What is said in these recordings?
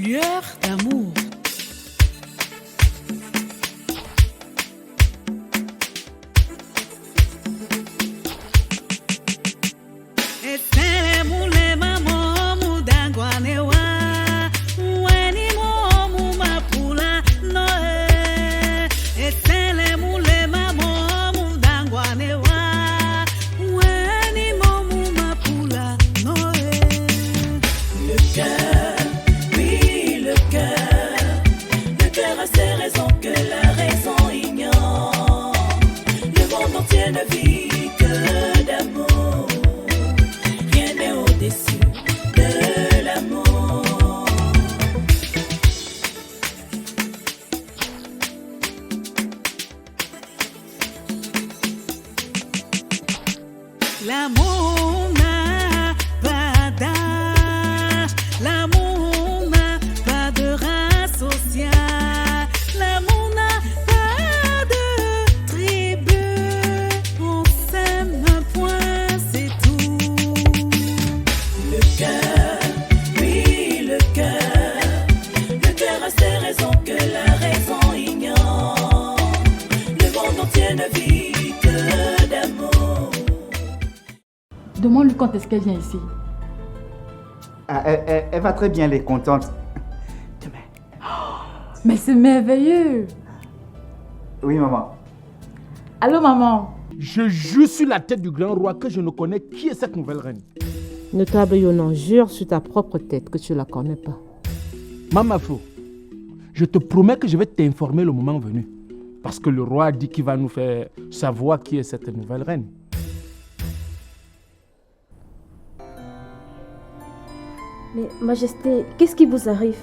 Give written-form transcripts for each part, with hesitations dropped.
lueur d'amour. L'amour n'a pas d'âge, l'amour n'a pas de race sociale, l'amour n'a pas de tribu, on s'aime un point, c'est tout. Le cœur, oui le cœur a ses raisons que la raison ignore, le monde entier ne vit que d'amour. Demande-lui quand est-ce qu'elle vient ici. Ah, elle va très bien, elle est contente. Demain. Mais c'est merveilleux. Oui, maman. Allô, maman. Je jure sur la tête du grand roi que je ne connais qui est cette nouvelle reine. Notable Yonan, jure sur ta propre tête que tu ne la connais pas. Mamafo, je te promets que je vais t'informer le moment venu. Parce que le roi a dit qu'il va nous faire savoir qui est cette nouvelle reine. Mais Majesté, qu'est-ce qui vous arrive?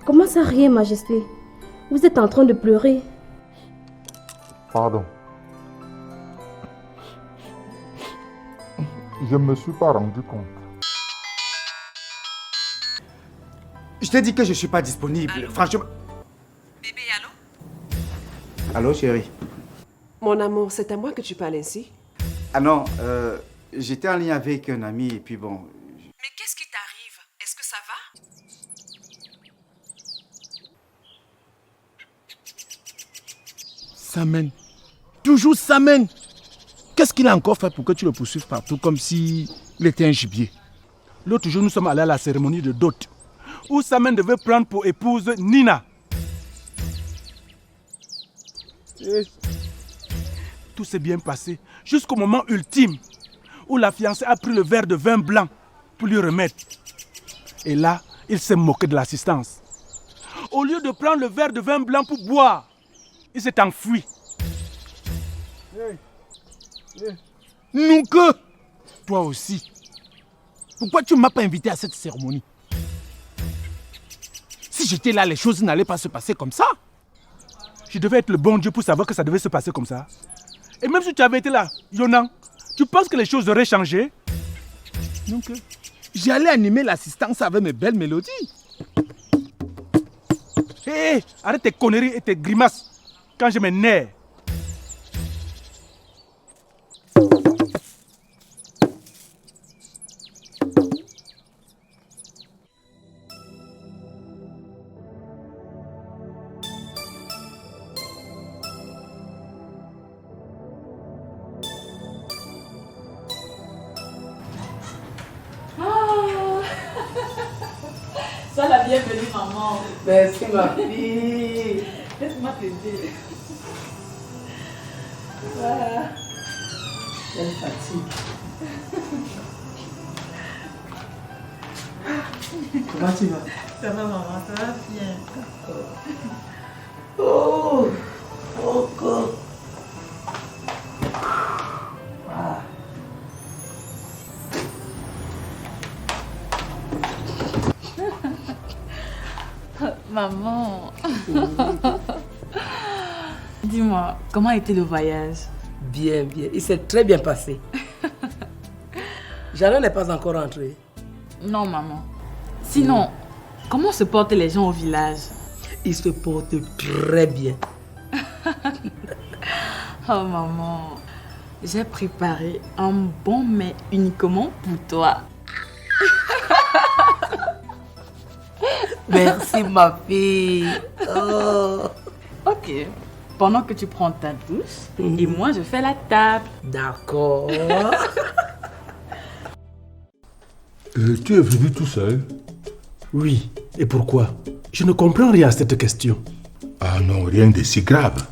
Comment ça rien, Majesté? Vous êtes en train de pleurer. Pardon. Je ne me suis pas rendu compte. Je t'ai dit que je ne suis pas disponible. Allô? Franchement. Bébé, allô? Allô, chérie? Mon amour, c'est à moi que tu parles ainsi? Ah non, j'étais en ligne avec un ami et puis bon... Mais qu'est-ce qui t'arrive? Est-ce que ça va? Samen. Toujours Samen. Qu'est-ce qu'il a encore fait pour que tu le poursuives partout comme s'il était un gibier? L'autre jour, nous sommes allés à la cérémonie de dot où Samen devait prendre pour épouse Nina. Et tout s'est bien passé jusqu'au moment ultime où la fiancée a pris le verre de vin blanc pour lui remettre. Et là, il s'est moqué de l'assistance. Au lieu de prendre le verre de vin blanc pour boire, il s'est enfui. Nous que toi aussi. Pourquoi tu ne m'as pas invité à cette cérémonie? Si j'étais là, les choses n'allaient pas se passer comme ça. Je devais être le bon Dieu pour savoir que ça devait se passer comme ça. Et même si tu avais été là, Yonan, tu penses que les choses auraient changé? Donc, j'allais animer l'assistance avec mes belles mélodies. Hé, arrête tes conneries et tes grimaces quand je m'énerve. Sois la bienvenue, maman. Merci, ma fille. Laisse-moi t'aider. Voilà. Quelle fatigue. Comment tu vas? Ça va, maman, ça va bien. Oh, encore. Ah. Maman. Dis-moi, comment a été le voyage? Bien, bien. Il s'est très bien passé. Jeanne n'est pas encore rentrée. Non, maman. Sinon, comment se portent les gens au village? Ils se portent très bien. Oh, maman. J'ai préparé un bon mets uniquement pour toi. Merci, ma fille. Oh. Ok. Pendant que tu prends ta douche, et moi je fais la table. D'accord. Tu es venu tout seul? Oui. Et pourquoi? Je ne comprends rien à cette question. Ah non, rien de si grave.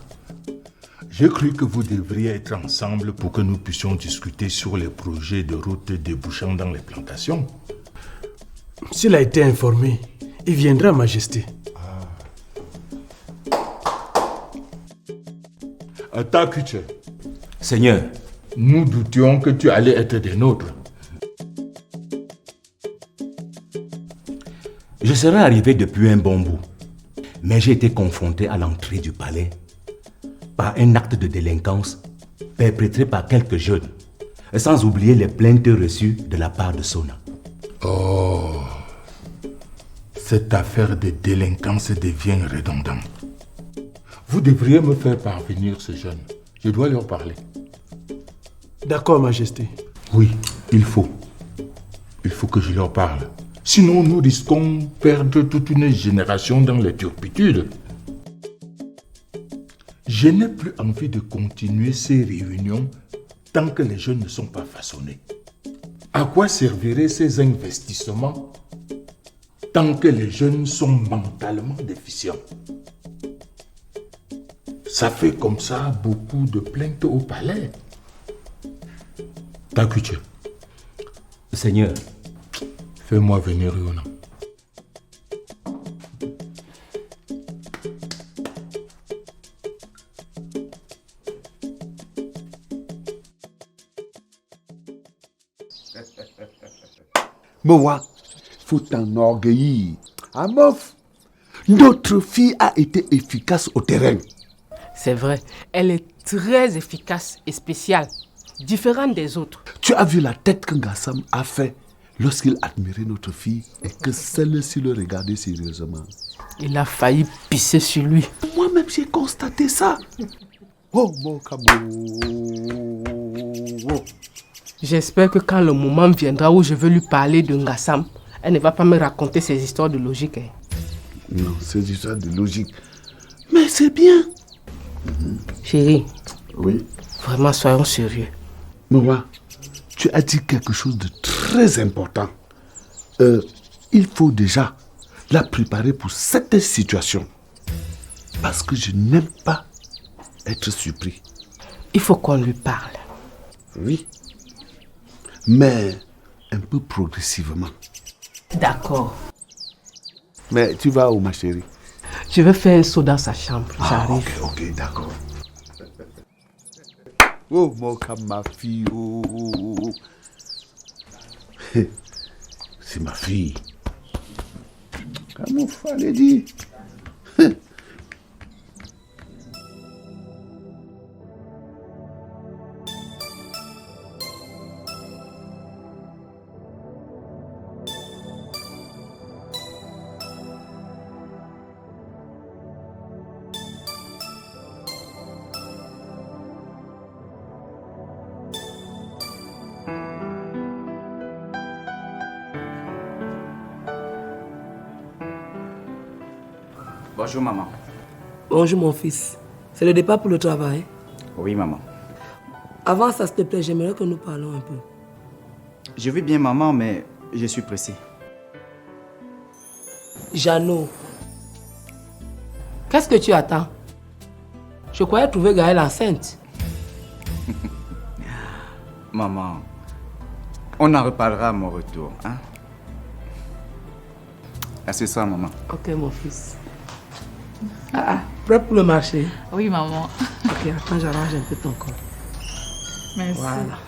J'ai cru que vous devriez être ensemble pour que nous puissions discuter sur les projets de route débouchant dans les plantations. S'il a été informé, il viendra, Majesté. Takuche, Seigneur, nous doutions que tu allais être des nôtres. je serais arrivé depuis un bon bout, mais j'ai été confronté à l'entrée du palais par un acte de délinquance perpétré par quelques jeunes, sans oublier les plaintes reçues de la part de Sona. Oh, cette affaire de délinquance devient redondante. Vous devriez me faire parvenir ces jeunes. Je dois leur parler. D'accord, Majesté. Oui, il faut. Il faut que je leur parle. Sinon, nous risquons de perdre toute une génération dans les turpitudes. Je n'ai plus envie de continuer ces réunions tant que les jeunes ne sont pas façonnés. À quoi serviraient ces investissements tant que les jeunes sont mentalement déficients? Ça fait comme ça beaucoup de plaintes au palais. Takuche, Seigneur, fais-moi venir Yona. Moa, faut t'enorgueillir. Amof, notre fille a été efficace au terrain. C'est vrai, elle est très efficace et spéciale, différente des autres. Tu as vu la tête que Ngassam a fait lorsqu'il admirait notre fille et que celle-ci le regardait sérieusement. Il a failli pisser sur lui. Moi-même, j'ai constaté ça. Oh, mon camo. J'espère que quand le moment viendra où je veux lui parler de Ngassam, elle ne va pas me raconter ces histoires de logique. Hein. Non, ces histoires de logique. Mais c'est bien. Chérie, oui. Vraiment, soyons sérieux. Moa, tu as dit quelque chose de très important. Il faut déjà la préparer pour cette situation. Parce que je n'aime pas être surpris. Il faut qu'on lui parle. Oui. Mais un peu progressivement. D'accord. Mais tu vas où, ma chérie? Je vais faire un saut dans sa chambre. J'arrive. Ok, d'accord. Oh, ma fille. Oh. C'est ma fille. Comment il fallait dire? Bonjour, maman. Bonjour, mon fils. C'est le départ pour le travail? Oui, maman. Avant ça, s'il te plaît, j'aimerais que nous parlons un peu. Je vais bien, maman, mais je suis pressé. Jeannot, qu'est-ce que tu attends? Je croyais trouver Gaëlle enceinte. Maman, on en reparlera à mon retour, hein? À ce soir, maman. Ok, mon fils. Prêt pour le marché? Oui, maman. Ok, attends, j'arrange un peu ton corps. Merci. Voilà.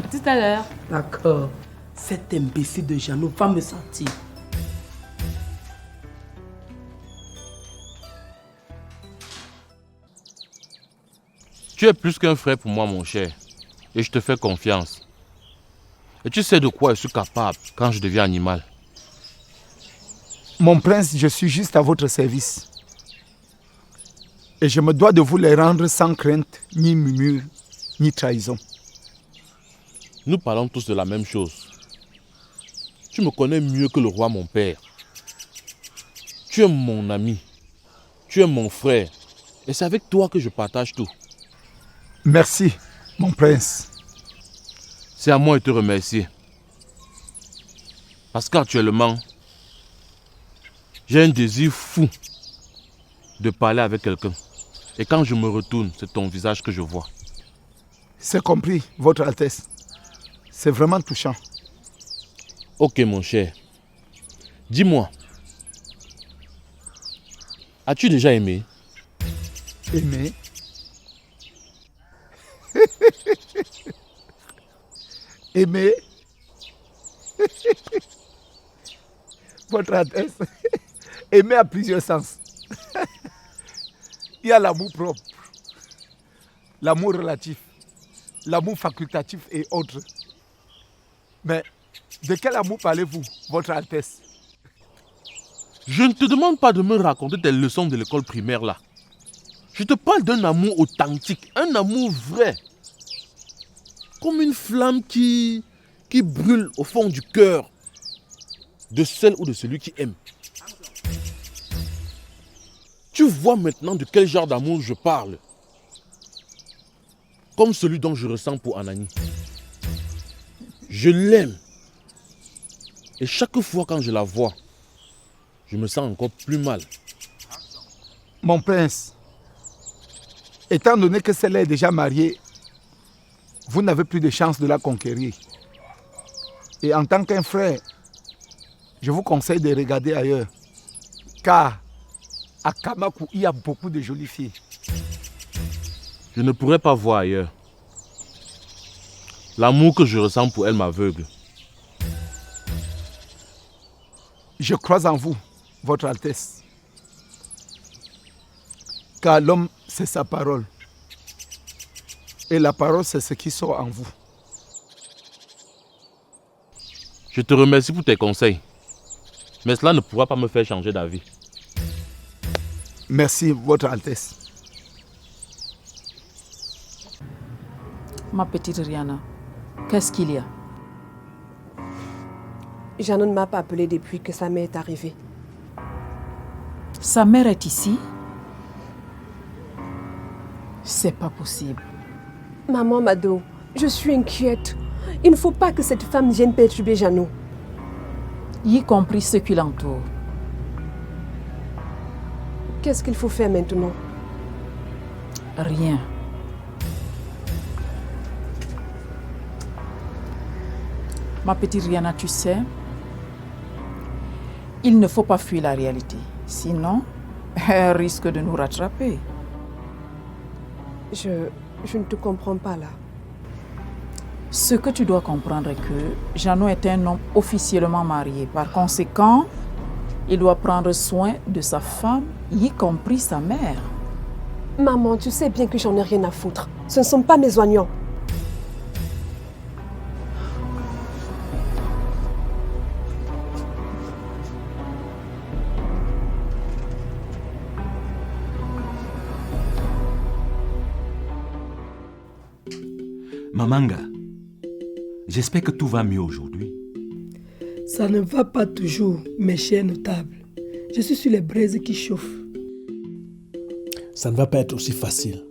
Tout à l'heure. D'accord. Cet imbécile de Jeannot va me sentir. Tu es plus qu'un frère pour moi, mon cher. Et je te fais confiance. Et tu sais de quoi je suis capable quand je deviens animal. Mon prince, je suis juste à votre service. Et je me dois de vous les rendre sans crainte, ni murmure, ni trahison. Nous parlons tous de la même chose. Tu me connais mieux que le roi, mon père. Tu es mon ami. Tu es mon frère. Et c'est avec toi que je partage tout. Merci, mon prince. C'est à moi de te remercier. Parce qu'actuellement, j'ai un désir fou de parler avec quelqu'un. Et quand je me retourne, c'est ton visage que je vois. C'est compris, Votre Altesse. C'est vraiment touchant. Ok, mon cher. Dis-moi, as-tu déjà aimé? Aimé? Aimer? Votre Altesse, aimer a plusieurs sens. Il y a l'amour propre, l'amour relatif, l'amour facultatif et autres. Mais de quel amour parlez-vous, Votre Altesse? Je ne te demande pas de me raconter tes leçons de l'école primaire là. Je te parle d'un amour authentique, un amour vrai. Comme une flamme qui brûle au fond du cœur de celle ou de celui qui aime. Tu vois maintenant de quel genre d'amour je parle. Comme celui dont je ressens pour Anani. Je l'aime. Et chaque fois quand je la vois, je me sens encore plus mal. Mon prince, étant donné que celle-là est déjà mariée, vous n'avez plus de chance de la conquérir. Et en tant qu'un frère, je vous conseille de regarder ailleurs. Car à Kamakou, il y a beaucoup de jolies filles. Je ne pourrais pas voir ailleurs. L'amour que je ressens pour elle m'aveugle. Je crois en vous, Votre Altesse. Car l'homme, c'est sa parole. Et la parole, c'est ce qui sort en vous. Je te remercie pour tes conseils. Mais cela ne pourra pas me faire changer d'avis. Merci, Votre Altesse. Ma petite Rihanna, qu'est-ce qu'il y a? Jeannot ne m'a pas appelé depuis que sa mère est arrivée. Sa mère est ici? C'est pas possible. Maman Mado, je suis inquiète. Il ne faut pas que cette femme vienne perturber Jeannot. Y compris ceux qui l'entourent. Qu'est-ce qu'il faut faire maintenant? Rien. Ma petite Rihanna, tu sais, il ne faut pas fuir la réalité. Sinon, elle risque de nous rattraper. Je ne te comprends pas là. Ce que tu dois comprendre est que Jeannot est un homme officiellement marié. Par conséquent, il doit prendre soin de sa femme, y compris sa mère. Maman, tu sais bien que j'en ai rien à foutre. Ce ne sont pas mes oignons. Mamanga, j'espère que tout va mieux aujourd'hui. Ça ne va pas toujours, mes chers notables. Je suis sur les braises qui chauffent. Ça ne va pas être aussi facile.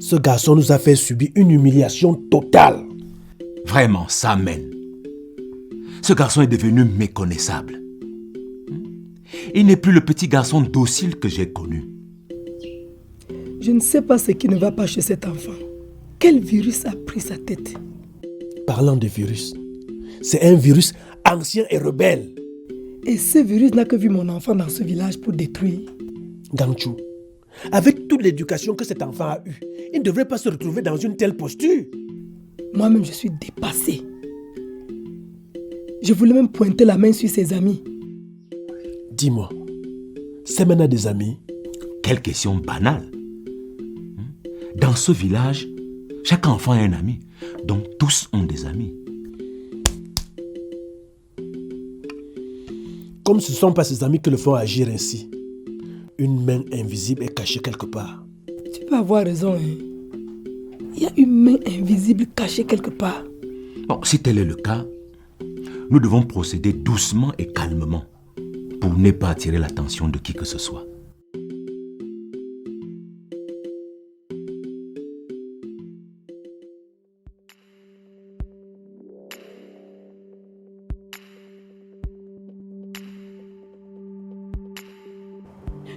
Ce garçon nous a fait subir une humiliation totale. Vraiment, ça mène. Ce garçon est devenu méconnaissable. Il n'est plus le petit garçon docile que j'ai connu. Je ne sais pas ce qui ne va pas chez cet enfant. Quel virus a pris sa tête? Parlant de virus, c'est un virus ancien et rebelle. Et ce virus n'a que vu mon enfant dans ce village pour détruire. Gangchu, avec toute l'éducation que cet enfant a eue, il ne devrait pas se retrouver dans une telle posture. Moi-même, je suis dépassé. Je voulais même pointer la main sur ses amis. Dis-moi, Semen a des amis? Quelle question banale. Dans ce village, chaque enfant a un ami, donc tous ont des amis. Comme ce ne sont pas ses amis qui le font agir ainsi, une main invisible est cachée quelque part. Tu peux avoir raison, hein. Il y a une main invisible cachée quelque part. Bon, si tel est le cas, nous devons procéder doucement et calmement pour ne pas attirer l'attention de qui que ce soit.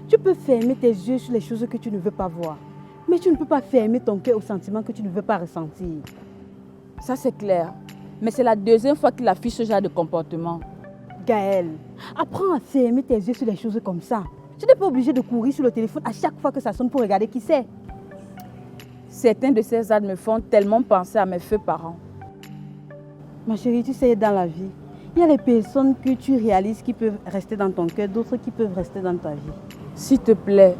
Tu peux fermer tes yeux sur les choses que tu ne veux pas voir. Mais tu ne peux pas fermer ton cœur aux sentiments que tu ne veux pas ressentir. Ça c'est clair. Mais c'est la deuxième fois qu'il affiche ce genre de comportement. Gaël, apprends à fermer tes yeux sur les choses comme ça. Tu n'es pas obligé de courir sur le téléphone à chaque fois que ça sonne pour regarder qui c'est. Certains de ces actes me font tellement penser à mes feux parents. Ma chérie, tu sais, dans la vie, il y a les personnes que tu réalises qui peuvent rester dans ton cœur, d'autres qui peuvent rester dans ta vie. S'il te plaît,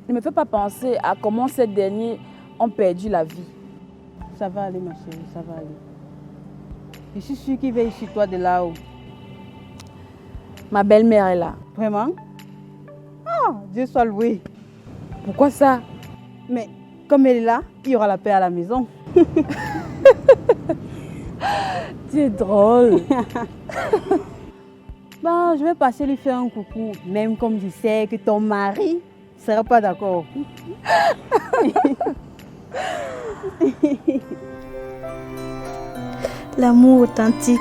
ne me fais pas penser à comment ces derniers ont perdu la vie. Ça va aller, ma chérie, ça va aller. Je suis sûre qu'il veille sur toi de là-haut. Ma belle-mère est là. Vraiment? Ah, Dieu soit loué. Pourquoi ça? Mais comme elle est là, il y aura la paix à la maison. Tu es drôle. Bah, je vais passer lui faire un coucou, même comme je sais que ton mari ne sera pas d'accord. L'amour authentique,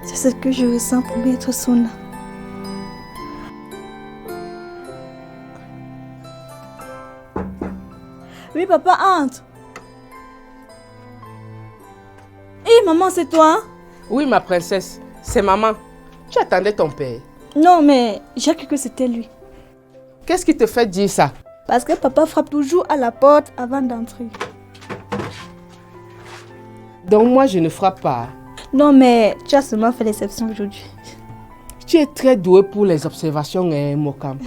c'est ce que je ressens pour Maître Sona. Oui, papa, entre. Hé, maman, c'est toi? Oui, ma princesse, c'est maman. Tu attendais ton père? Non, mais j'ai cru que c'était lui. Qu'est-ce qui te fait dire ça? Parce que papa frappe toujours à la porte avant d'entrer. Donc moi, je ne frappe pas. Non, mais tu as seulement fait l'exception aujourd'hui. Tu es très doué pour les observations, Mokam.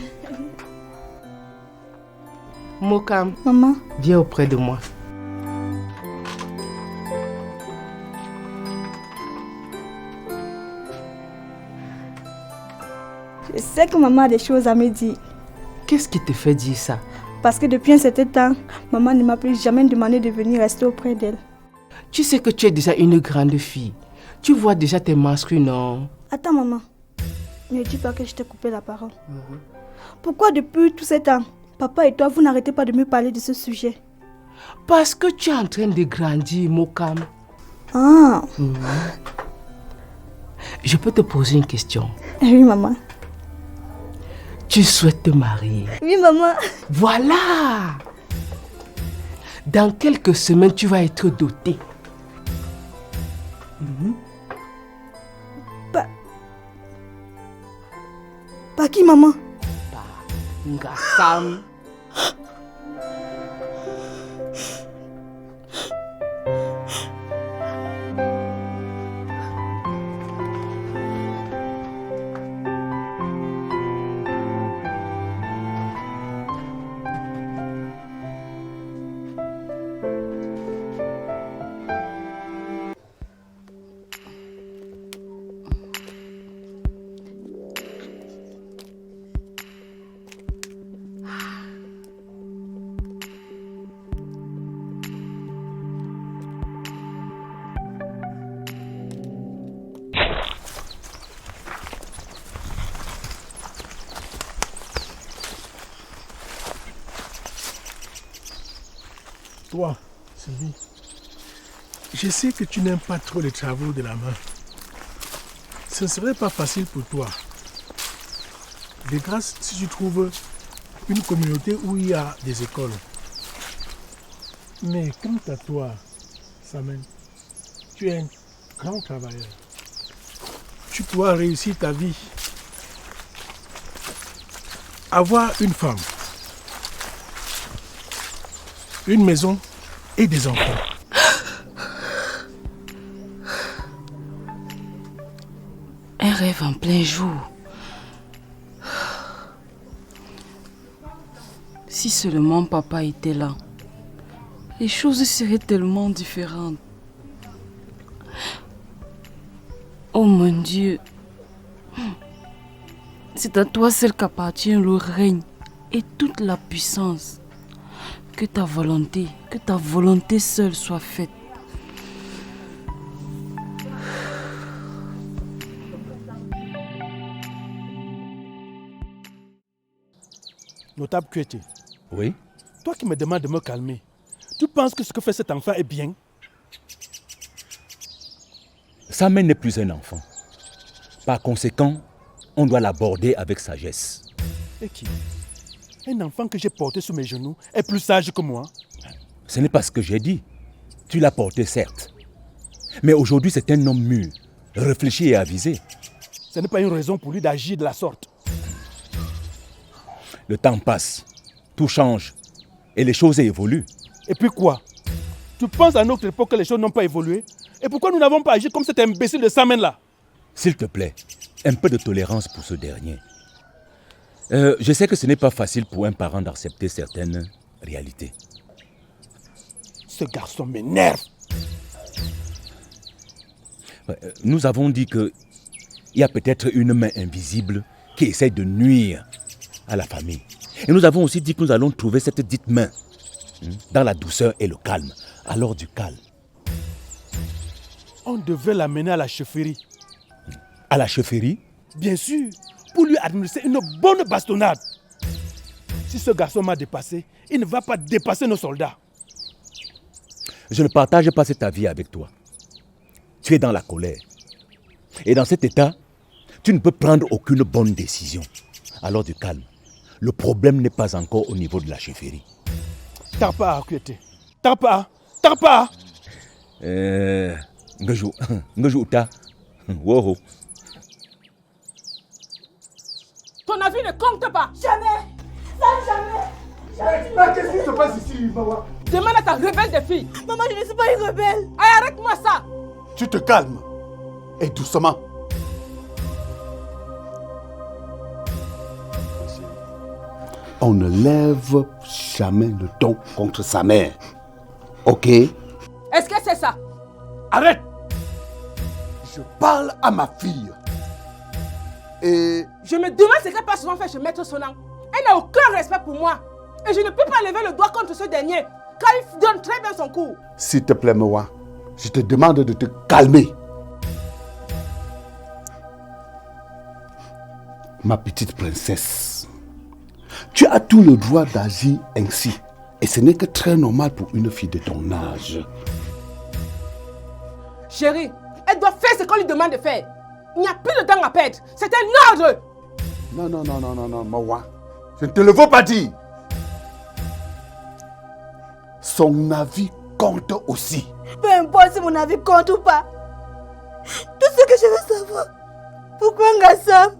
Mokam. Maman. Viens auprès de moi. Je sais que maman a des choses à me dire. Qu'est-ce qui te fait dire ça? Parce que depuis un certain temps, maman ne m'a plus jamais demandé de venir rester auprès d'elle. Tu sais que tu es déjà une grande fille. Tu vois déjà tes menstrues, non? Attends, maman. Ne dis pas que je t'ai coupé la parole. Pourquoi depuis tout ce temps, papa et toi, vous n'arrêtez pas de me parler de ce sujet? Parce que tu es en train de grandir, Mokam. Ah. Je peux te poser une question? Oui, maman. Tu souhaites te marier? Oui, maman. Voilà! Dans quelques semaines, tu vas être dotée. Par qui, maman? Par Ngassam. Toi, Sylvie, je sais que tu n'aimes pas trop les travaux de la main. Ce ne serait pas facile pour toi. De grâce si tu trouves une communauté où il y a des écoles. Mais quant à toi, Samen, tu es un grand travailleur. Tu pourras réussir ta vie. Avoir une femme, une maison et des enfants. Un rêve en plein jour. Si seulement papa était là, les choses seraient tellement différentes. Oh mon Dieu, c'est à toi seul qu'appartient le règne et toute la puissance. Que ta volonté seule soit faite. Notable Kuete. Oui? Toi qui me demandes de me calmer, tu penses que ce que fait cet enfant est bien? Samuel n'est plus un enfant. Par conséquent, on doit l'aborder avec sagesse. Et qui? Un enfant que j'ai porté sous mes genoux est plus sage que moi? Ce n'est pas ce que j'ai dit. Tu l'as porté, certes. Mais aujourd'hui, c'est un homme mûr, réfléchi et avisé. Ce n'est pas une raison pour lui d'agir de la sorte. Le temps passe, tout change, et les choses évoluent. Et puis quoi? Tu penses à notre époque que les choses n'ont pas évolué? Et pourquoi nous n'avons pas agi comme cet imbécile de Samen-là? S'il te plaît, un peu de tolérance pour ce dernier. Je sais que ce n'est pas facile pour un parent d'accepter certaines réalités. Ce garçon m'énerve. Nous avons dit qu'il y a peut-être une main invisible qui essaie de nuire à la famille. Et nous avons aussi dit que nous allons trouver cette dite main dans la douceur et le calme. Alors du calme. On devait l'amener à la chefferie. À la chefferie? Bien sûr, pour lui administrer une bonne bastonnade. Si ce garçon m'a dépassé, il ne va pas dépasser nos soldats. Je ne partage pas cet avis avec toi. Tu es dans la colère. Et dans cet état, tu ne peux prendre aucune bonne décision. Alors du calme. Le problème n'est pas encore au niveau de la chefferie. Tarpa, Kuete. Tarpa. Tarpa. Ngejouta. Wow. Ton avis ne compte pas. Jamais. Jamais. Mais qu'est-ce qui se passe ici, Mawa? Demande à ta rebelle des filles. Maman, je ne suis pas une rebelle. Allez, arrête-moi ça. Tu te calmes. Et doucement. On ne lève jamais le ton contre sa mère. Ok? Est-ce que c'est ça? Arrête! Je parle à ma fille. Et... Je me demande ce qu'elle passe souvent faire chez Maître Sonan. Elle n'a aucun respect pour moi. Et je ne peux pas lever le doigt contre ce dernier, car il donne très bien son cours. S'il te plaît, Mewa, je te demande de te calmer. Ma petite princesse, tu as tout le droit d'agir ainsi. Et ce n'est que très normal pour une fille de ton âge. Chérie, elle doit faire ce qu'on lui demande de faire. Il n'y a plus de temps à perdre. C'est un ordre. Non, Mawa. Je ne te le veux pas dire. Son avis compte aussi. Peu importe si mon avis compte ou pas. Tout ce que je veux savoir, pourquoi Ngassam